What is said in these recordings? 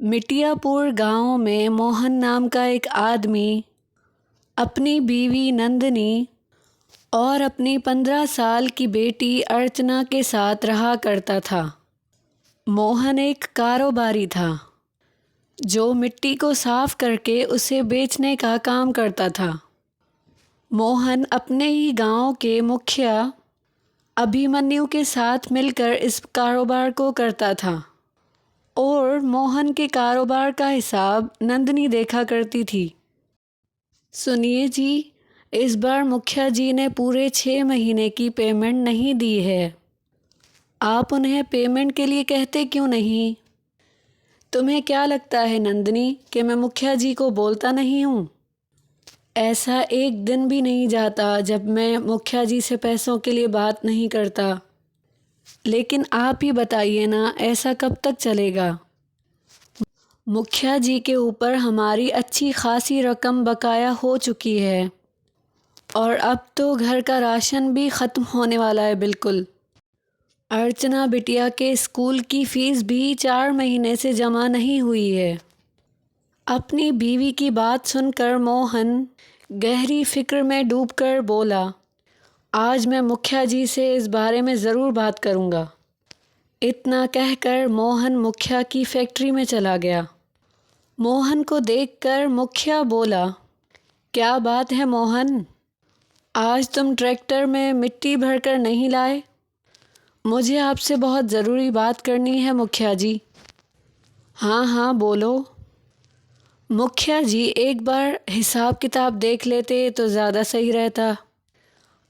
मिटियापुर गांव में मोहन नाम का एक आदमी अपनी बीवी नंदिनी और अपनी 15 साल की बेटी अर्चना के साथ रहा करता था। मोहन एक कारोबारी था जो मिट्टी को साफ करके उसे बेचने का काम करता था। मोहन अपने ही गांव के मुखिया अभिमन्यु के साथ मिलकर इस कारोबार को करता था और मोहन के कारोबार का हिसाब नंदिनी देखा करती थी। सुनिए जी, इस बार मुखिया जी ने पूरे 6 महीने की पेमेंट नहीं दी है। आप उन्हें पेमेंट के लिए कहते क्यों नहीं? तुम्हें क्या लगता है नंदिनी कि मैं मुखिया जी को बोलता नहीं हूँ? ऐसा एक दिन भी नहीं जाता जब मैं मुखिया जी से पैसों के लिए बात नहीं करता। लेकिन आप ही बताइए ना, ऐसा कब तक चलेगा? मुखिया जी के ऊपर हमारी अच्छी खासी रकम बकाया हो चुकी है और अब तो घर का राशन भी ख़त्म होने वाला है बिल्कुल। अर्चना बिटिया के स्कूल की फ़ीस भी 4 महीने से जमा नहीं हुई है। अपनी बीवी की बात सुनकर मोहन गहरी फिक्र में डूबकर बोला, आज मैं मुखिया जी से इस बारे में ज़रूर बात करूँगा। इतना कहकर मोहन मुखिया की फैक्ट्री में चला गया। मोहन को देखकर मुखिया बोला, क्या बात है मोहन, आज तुम ट्रैक्टर में मिट्टी भरकर नहीं लाए? मुझे आपसे बहुत ज़रूरी बात करनी है मुखिया जी। हाँ हाँ बोलो। मुखिया जी, एक बार हिसाब किताब देख लेते तो ज़्यादा सही रहता।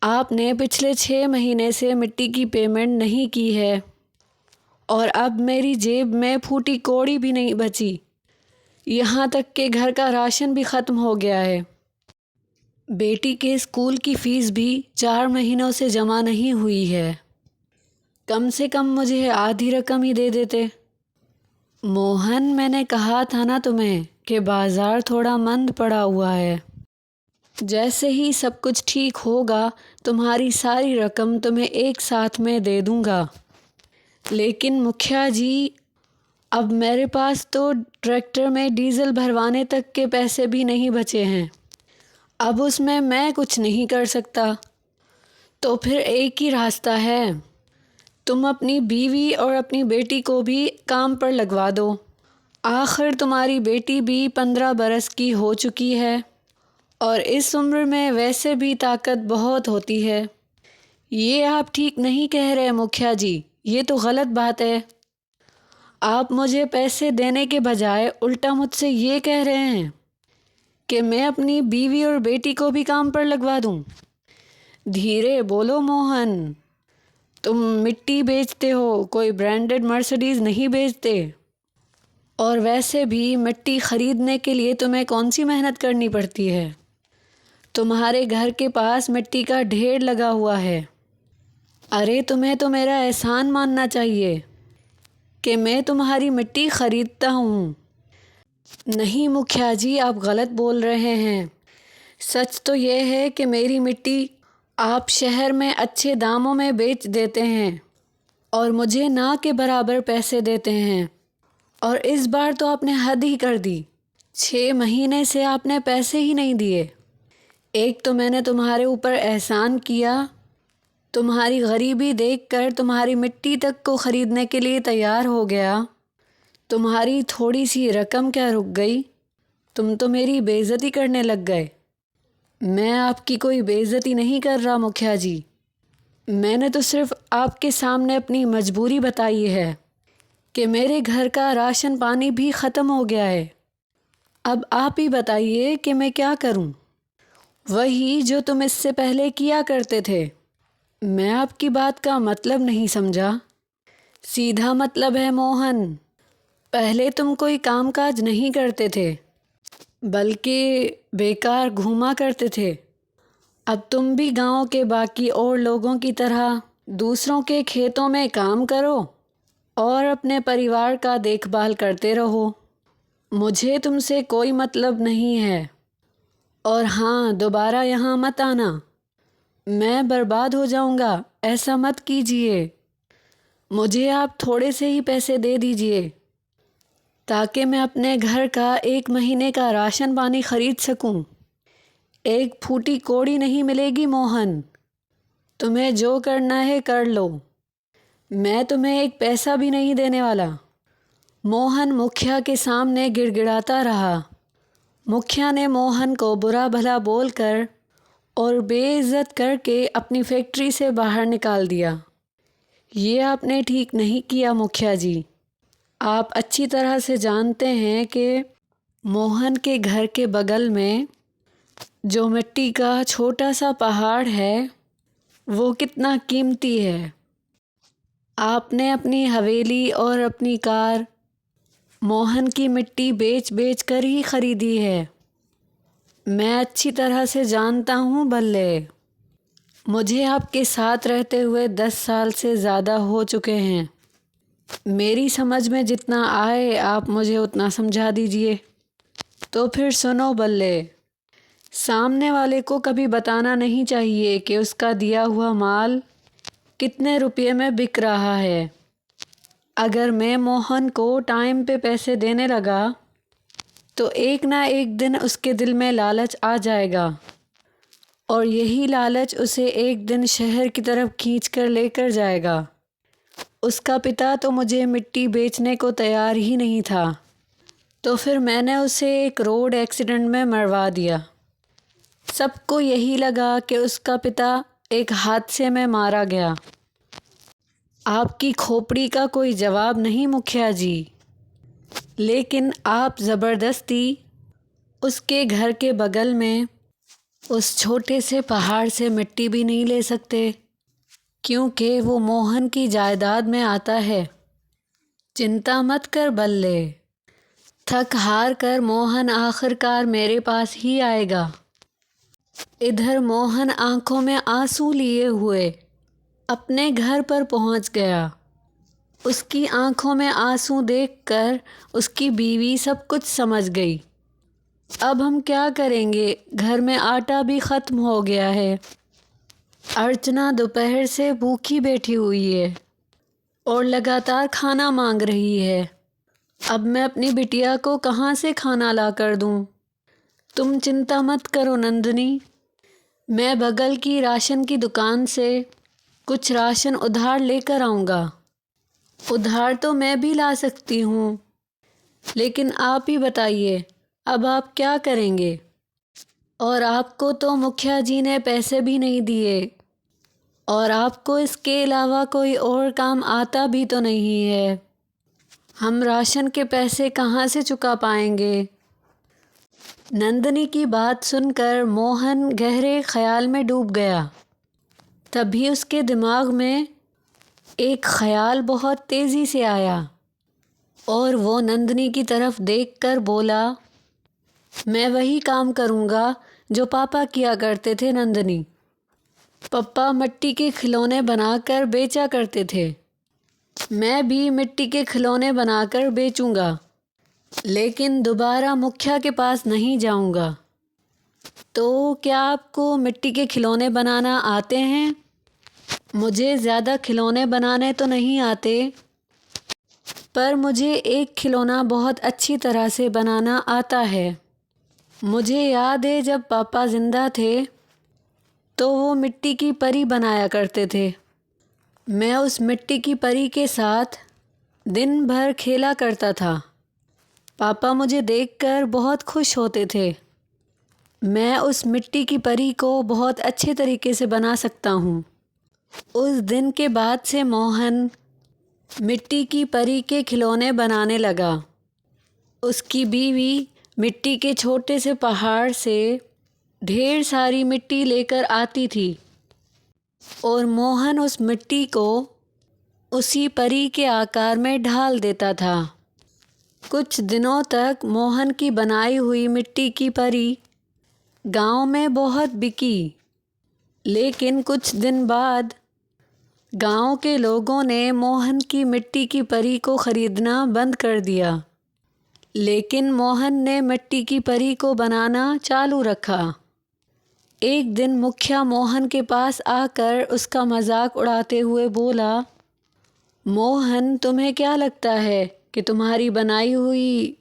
आपने पिछले 6 महीने से मिट्टी की पेमेंट नहीं की है और अब मेरी जेब में फूटी कौड़ी भी नहीं बची। यहाँ तक कि घर का राशन भी ख़त्म हो गया है। बेटी के स्कूल की फ़ीस भी 4 महीनों से जमा नहीं हुई है। कम से कम मुझे आधी रकम ही दे देते। मोहन, मैंने कहा था ना तुम्हें कि बाज़ार थोड़ा मंद पड़ा हुआ है। जैसे ही सब कुछ ठीक होगा तुम्हारी सारी रकम तुम्हें एक साथ में दे दूँगा। लेकिन मुखिया जी, अब मेरे पास तो ट्रैक्टर में डीज़ल भरवाने तक के पैसे भी नहीं बचे हैं। अब उसमें मैं कुछ नहीं कर सकता। तो फिर एक ही रास्ता है, तुम अपनी बीवी और अपनी बेटी को भी काम पर लगवा दो। आखिर तुम्हारी बेटी भी 15 बरस की हो चुकी है और इस उम्र में वैसे भी ताकत बहुत होती है। ये आप ठीक नहीं कह रहे मुखिया जी, ये तो गलत बात है। आप मुझे पैसे देने के बजाय उल्टा मुझसे ये कह रहे हैं कि मैं अपनी बीवी और बेटी को भी काम पर लगवा दूं। धीरे बोलो मोहन, तुम मिट्टी बेचते हो, कोई ब्रांडेड मर्सिडीज़ नहीं बेचते। और वैसे भी मिट्टी ख़रीदने के लिए तुम्हें कौन सी मेहनत करनी पड़ती है? तुम्हारे घर के पास मिट्टी का ढेर लगा हुआ है। अरे तुम्हें तो मेरा एहसान मानना चाहिए कि मैं तुम्हारी मिट्टी ख़रीदता हूँ। नहीं मुखिया जी, आप गलत बोल रहे हैं। सच तो यह है कि मेरी मिट्टी आप शहर में अच्छे दामों में बेच देते हैं और मुझे ना के बराबर पैसे देते हैं। और इस बार तो आपने हद ही कर दी। 6 महीने से आपने पैसे ही नहीं दिए। एक तो मैंने तुम्हारे ऊपर एहसान किया, तुम्हारी गरीबी देखकर तुम्हारी मिट्टी तक को ख़रीदने के लिए तैयार हो गया। तुम्हारी थोड़ी सी रकम क्या रुक गई, तुम तो मेरी बेइज्जती करने लग गए। मैं आपकी कोई बेइज्जती नहीं कर रहा मुखिया जी, मैंने तो सिर्फ़ आपके सामने अपनी मजबूरी बताई है कि मेरे घर का राशन पानी भी ख़त्म हो गया है। अब आप ही बताइए कि मैं क्या करूं? वही जो तुम इससे पहले किया करते थे। मैं आपकी बात का मतलब नहीं समझा। सीधा मतलब है मोहन, पहले तुम कोई कामकाज नहीं करते थे बल्कि बेकार घूमा करते थे। अब तुम भी गांव के बाकी और लोगों की तरह दूसरों के खेतों में काम करो और अपने परिवार का देखभाल करते रहो। मुझे तुमसे कोई मतलब नहीं है। और हाँ, दोबारा यहाँ मत आना, मैं बर्बाद हो जाऊँगा, ऐसा मत कीजिए। मुझे आप थोड़े से ही पैसे दे दीजिए। ताकि मैं अपने घर का 1 महीने का राशन पानी खरीद सकूं। एक फूटी कौड़ी नहीं मिलेगी मोहन। तुम्हें जो करना है कर लो, मैं तुम्हें एक पैसा भी नहीं देने वाला। मोहन मुखिया के सामने गिड़गिड़ाता रहा। मुखिया ने मोहन को बुरा भला बोलकर और बेइज्जत करके अपनी फैक्ट्री से बाहर निकाल दिया। ये आपने ठीक नहीं किया मुखिया जी। आप अच्छी तरह से जानते हैं कि मोहन के घर के बगल में जो मिट्टी का छोटा सा पहाड़ है वो कितना कीमती है। आपने अपनी हवेली और अपनी कार मोहन की मिट्टी बेच बेच कर ही खरीदी है। मैं अच्छी तरह से जानता हूँ बल्ले। मुझे आपके साथ रहते हुए 10 साल से ज़्यादा हो चुके हैं। मेरी समझ में जितना आए आप मुझे उतना समझा दीजिए। तो फिर सुनो बल्ले, सामने वाले को कभी बताना नहीं चाहिए कि उसका दिया हुआ माल कितने रुपये में बिक रहा है। अगर मैं मोहन को टाइम पे पैसे देने लगा तो एक ना एक दिन उसके दिल में लालच आ जाएगा और यही लालच उसे एक दिन शहर की तरफ खींच कर लेकर जाएगा। उसका पिता तो मुझे मिट्टी बेचने को तैयार ही नहीं था, तो फिर मैंने उसे एक रोड एक्सीडेंट में मरवा दिया। सबको यही लगा कि उसका पिता एक हादसे में मारा गया। आपकी खोपड़ी का कोई जवाब नहीं मुखिया जी, लेकिन आप ज़बरदस्ती उसके घर के बगल में उस छोटे से पहाड़ से मिट्टी भी नहीं ले सकते, क्योंकि वो मोहन की जायदाद में आता है। चिंता मत कर बल्ले, थक हार कर मोहन आखिरकार मेरे पास ही आएगा। इधर मोहन आंखों में आंसू लिए हुए अपने घर पर पहुंच गया। उसकी आंखों में आंसू देखकर उसकी बीवी सब कुछ समझ गई। अब हम क्या करेंगे, घर में आटा भी ख़त्म हो गया है। अर्चना दोपहर से भूखी बैठी हुई है और लगातार खाना मांग रही है। अब मैं अपनी बिटिया को कहाँ से खाना ला कर दूँ? तुम चिंता मत करो नंदनी, मैं बगल की राशन की दुकान से कुछ राशन उधार लेकर आऊँगा। उधार तो मैं भी ला सकती हूँ, लेकिन आप ही बताइए अब आप क्या करेंगे? और आपको तो मुखिया जी ने पैसे भी नहीं दिए और आपको इसके अलावा कोई और काम आता भी तो नहीं है। हम राशन के पैसे कहाँ से चुका पाएंगे? नंदनी की बात सुनकर मोहन गहरे ख्याल में डूब गया। तभी उसके दिमाग में एक ख्याल बहुत तेज़ी से आया और वो नंदनी की तरफ देखकर बोला, मैं वही काम करूँगा जो पापा किया करते थे नंदनी। पापा मिट्टी के खिलौने बनाकर बेचा करते थे। मैं भी मिट्टी के खिलौने बनाकर बेचूँगा, लेकिन दोबारा मुखिया के पास नहीं जाऊँगा। तो क्या आपको मिट्टी के खिलौने बनाना आते हैं? मुझे ज़्यादा खिलौने बनाने तो नहीं आते, पर मुझे एक खिलौना बहुत अच्छी तरह से बनाना आता है। मुझे याद है जब पापा ज़िंदा थे तो वो मिट्टी की परी बनाया करते थे। मैं उस मिट्टी की परी के साथ दिन भर खेला करता था। पापा मुझे देखकर बहुत खुश होते थे। मैं उस मिट्टी की परी को बहुत अच्छे तरीके से बना सकता हूँ। उस दिन के बाद से मोहन मिट्टी की परी के खिलौने बनाने लगा। उसकी बीवी मिट्टी के छोटे से पहाड़ से ढेर सारी मिट्टी लेकर आती थी और मोहन उस मिट्टी को उसी परी के आकार में ढाल देता था। कुछ दिनों तक मोहन की बनाई हुई मिट्टी की परी गांव में बहुत बिकी, लेकिन कुछ दिन बाद गांव के लोगों ने मोहन की मिट्टी की परी को ख़रीदना बंद कर दिया। लेकिन मोहन ने मिट्टी की परी को बनाना चालू रखा। एक दिन मुखिया मोहन के पास आकर उसका मजाक उड़ाते हुए बोला, मोहन तुम्हें क्या लगता है कि तुम्हारी बनाई हुई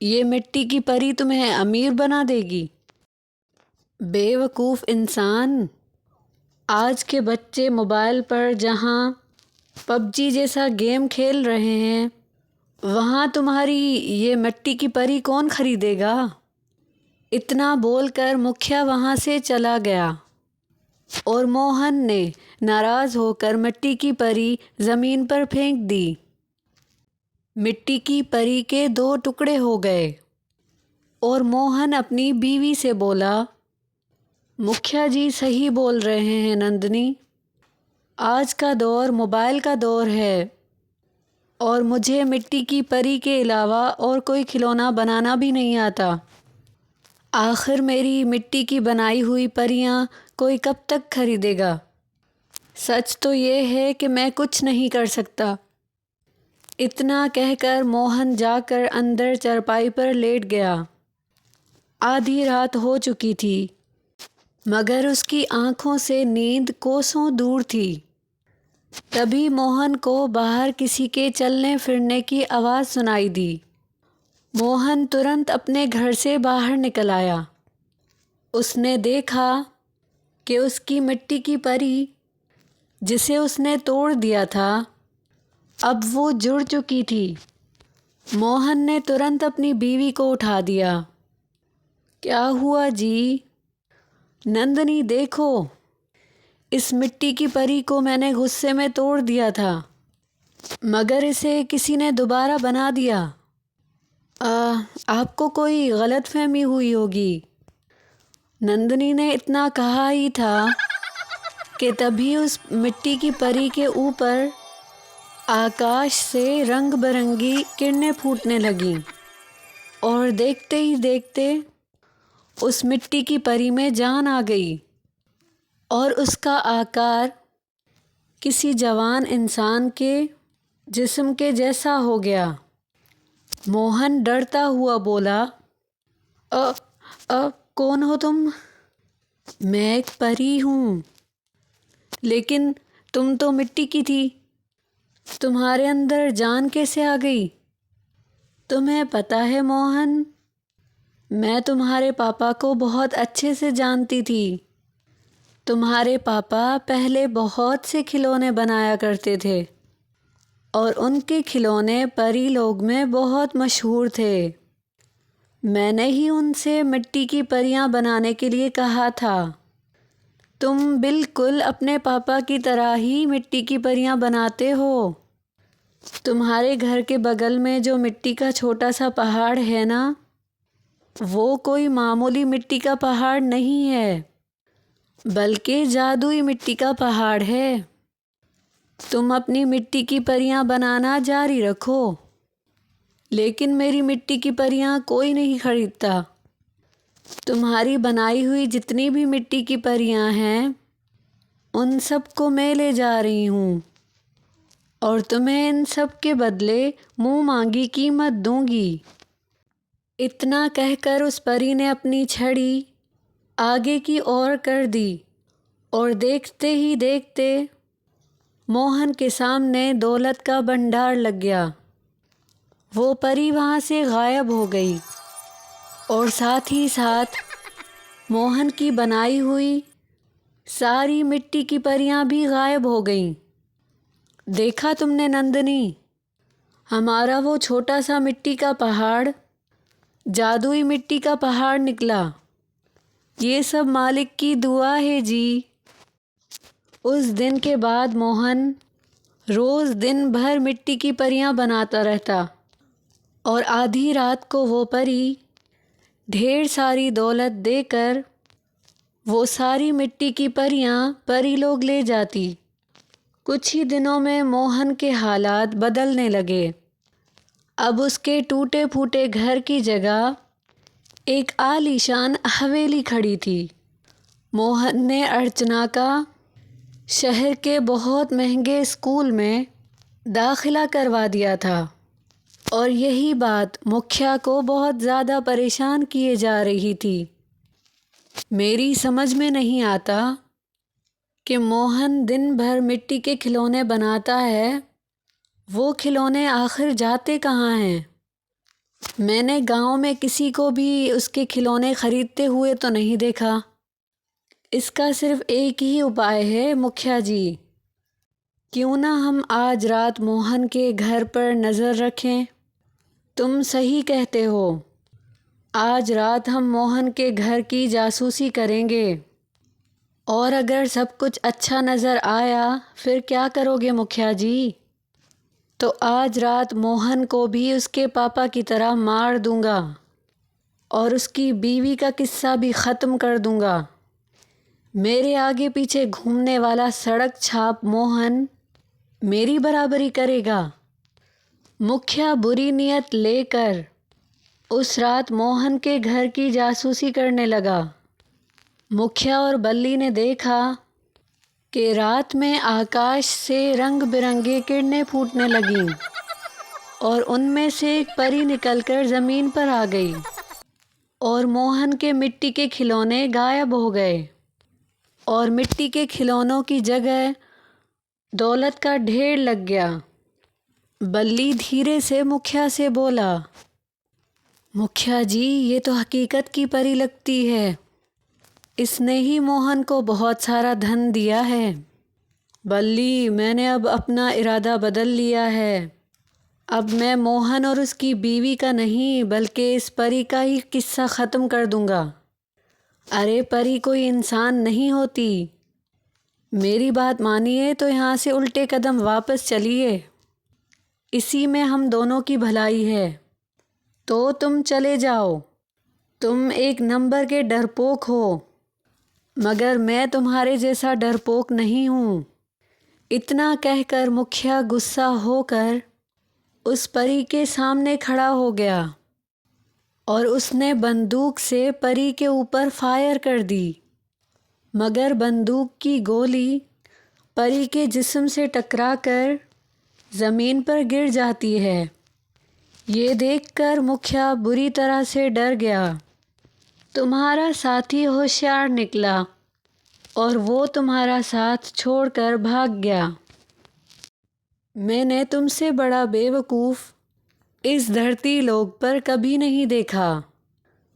ये मिट्टी की परी तुम्हें अमीर बना देगी। बेवकूफ़ इंसान, आज के बच्चे मोबाइल पर जहाँ पबजी जैसा गेम खेल रहे हैं, वहाँ तुम्हारी ये मिट्टी की परी कौन खरीदेगा। इतना बोलकर मुखिया वहाँ से चला गया और मोहन ने नाराज़ होकर मिट्टी की परी ज़मीन पर फेंक दी। मिट्टी की परी के 2 टुकड़े हो गए और मोहन अपनी बीवी से बोला, मुखिया जी सही बोल रहे हैं नंदनी, आज का दौर मोबाइल का दौर है और मुझे मिट्टी की परी के अलावा और कोई खिलौना बनाना भी नहीं आता। आखिर मेरी मिट्टी की बनाई हुई परियां कोई कब तक खरीदेगा। सच तो ये है कि मैं कुछ नहीं कर सकता। इतना कहकर मोहन जाकर अंदर चारपाई पर लेट गया। आधी रात हो चुकी थी, मगर उसकी आंखों से नींद कोसों दूर थी। तभी मोहन को बाहर किसी के चलने फिरने की आवाज़ सुनाई दी। मोहन तुरंत अपने घर से बाहर निकल आया। उसने देखा कि उसकी मिट्टी की परी, जिसे उसने तोड़ दिया था, अब वो जुड़ चुकी थी। मोहन ने तुरंत अपनी बीवी को उठा दिया। क्या हुआ जी? नंदनी देखो, इस मिट्टी की परी को मैंने गुस्से में तोड़ दिया था, मगर इसे किसी ने दोबारा बना दिया। आपको कोई गलतफहमी हुई होगी। नंदनी ने इतना कहा ही था कि तभी उस मिट्टी की परी के ऊपर आकाश से रंग बिरंगी किरणें फूटने लगीं और देखते ही देखते उस मिट्टी की परी में जान आ गई और उसका आकार किसी जवान इंसान के जिस्म के जैसा हो गया। मोहन डरता हुआ बोला, अ कौन हो तुम? मैं एक परी हूँ, लेकिन तुम तो मिट्टी की थी। तुम्हारे अंदर जान कैसे आ गई? तुम्हें पता है मोहन, मैं तुम्हारे पापा को बहुत अच्छे से जानती थी। तुम्हारे पापा पहले बहुत से खिलौने बनाया करते थे और उनके खिलौने परी लोग में बहुत मशहूर थे। मैंने ही उनसे मिट्टी की परियां बनाने के लिए कहा था। तुम बिल्कुल अपने पापा की तरह ही मिट्टी की परियां बनाते हो। तुम्हारे घर के बगल में जो मिट्टी का छोटा सा पहाड़ है ना, वो कोई मामूली मिट्टी का पहाड़ नहीं है, बल्कि जादुई मिट्टी का पहाड़ है। तुम अपनी मिट्टी की परियां बनाना जारी रखो, लेकिन मेरी मिट्टी की परियां कोई नहीं खरीदता। तुम्हारी बनाई हुई जितनी भी मिट्टी की परियां हैं, उन सब को मैं ले जा रही हूँ और तुम्हें इन सब के बदले मुँह मांगी कीमत दूंगी। इतना कहकर उस परी ने अपनी छड़ी आगे की ओर कर दी और देखते ही देखते मोहन के सामने दौलत का भंडार लग गया। वो परी वहाँ से गायब हो गई और साथ ही साथ मोहन की बनाई हुई सारी मिट्टी की परियां भी गायब हो गईं। देखा तुमने नंदनी, हमारा वो छोटा सा मिट्टी का पहाड़ जादुई मिट्टी का पहाड़ निकला। ये सब मालिक की दुआ है जी। उस दिन के बाद मोहन रोज़ दिन भर मिट्टी की परियां बनाता रहता और आधी रात को वो परी ढेर सारी दौलत देकर वो सारी मिट्टी की परियां परी लोग ले जाती। कुछ ही दिनों में मोहन के हालात बदलने लगे। अब उसके टूटे फूटे घर की जगह एक आलीशान हवेली खड़ी थी। मोहन ने अर्चना का शहर के बहुत महंगे स्कूल में दाखिला करवा दिया था और यही बात मुखिया को बहुत ज़्यादा परेशान किए जा रही थी। मेरी समझ में नहीं आता कि मोहन दिन भर मिट्टी के खिलौने बनाता है वो खिलौने आखिर जाते कहाँ हैं? मैंने गांव में किसी को भी उसके खिलौने खरीदते हुए तो नहीं देखा। इसका सिर्फ एक ही उपाय है मुखिया जी। क्यों ना हम आज रात मोहन के घर पर नज़र रखें? तुम सही कहते हो। आज रात हम मोहन के घर की जासूसी करेंगे और अगर सब कुछ अच्छा नज़र आया फिर क्या करोगे मुखिया जी? तो आज रात मोहन को भी उसके पापा की तरह मार दूंगा और उसकी बीवी का किस्सा भी ख़त्म कर दूंगा। मेरे आगे पीछे घूमने वाला सड़क छाप मोहन मेरी बराबरी करेगा। मुखिया बुरी नियत लेकर उस रात मोहन के घर की जासूसी करने लगा। मुखिया और बल्ली ने देखा कि रात में आकाश से रंग बिरंगे किरणें फूटने लगीं और उनमें से एक परी निकलकर ज़मीन पर आ गई और मोहन के मिट्टी के खिलौने गायब हो गए और मिट्टी के खिलौनों की जगह दौलत का ढेर लग गया। बल्ली धीरे से मुखिया से बोला, मुखिया जी, ये तो हकीकत की परी लगती है। इसने ही मोहन को बहुत सारा धन दिया है। बल्ली, मैंने अब अपना इरादा बदल लिया है। अब मैं मोहन और उसकी बीवी का नहीं बल्कि इस परी का ही किस्सा ख़त्म कर दूंगा। अरे परी कोई इंसान नहीं होती। मेरी बात मानिए तो यहाँ से उल्टे कदम वापस चलिए। इसी में हम दोनों की भलाई है। तो तुम चले जाओ। तुम एक नंबर के डरपोक हो, मगर मैं तुम्हारे जैसा डरपोक नहीं हूँ। इतना कहकर मुखिया गुस्सा होकर उस परी के सामने खड़ा हो गया और उसने बंदूक से परी के ऊपर फायर कर दी, मगर बंदूक की गोली परी के जिस्म से टकराकर ज़मीन पर गिर जाती है। ये देखकर मुखिया बुरी तरह से डर गया। तुम्हारा साथी होशियार निकला और वो तुम्हारा साथ छोड़कर भाग गया। मैंने तुमसे बड़ा बेवकूफ़ इस धरती लोक पर कभी नहीं देखा।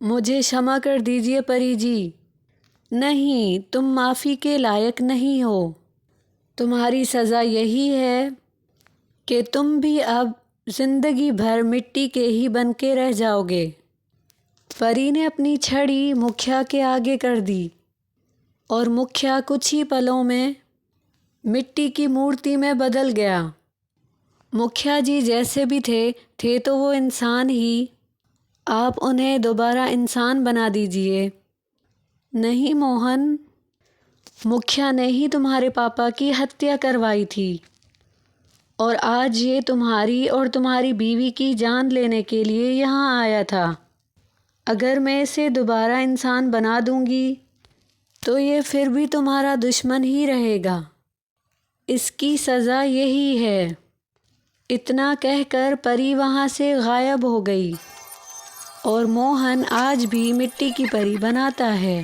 मुझे क्षमा कर दीजिए परी जी। नहीं, तुम माफ़ी के लायक नहीं हो। तुम्हारी सज़ा यही है कि तुम भी अब ज़िंदगी भर मिट्टी के ही बन के रह जाओगे। परी ने अपनी छड़ी मुखिया के आगे कर दी और मुखिया कुछ ही पलों में मिट्टी की मूर्ति में बदल गया। मुखिया जी जैसे भी थे तो वो इंसान ही। आप उन्हें दोबारा इंसान बना दीजिए। नहीं मोहन, मुखिया ने ही तुम्हारे पापा की हत्या करवाई थी और आज ये तुम्हारी और तुम्हारी बीवी की जान लेने के लिए यहाँ आया था। अगर मैं इसे दोबारा इंसान बना दूंगी तो ये फिर भी तुम्हारा दुश्मन ही रहेगा। इसकी सज़ा यही है। इतना कहकर परी वहाँ से गायब हो गई और मोहन आज भी मिट्टी की परी बनाता है।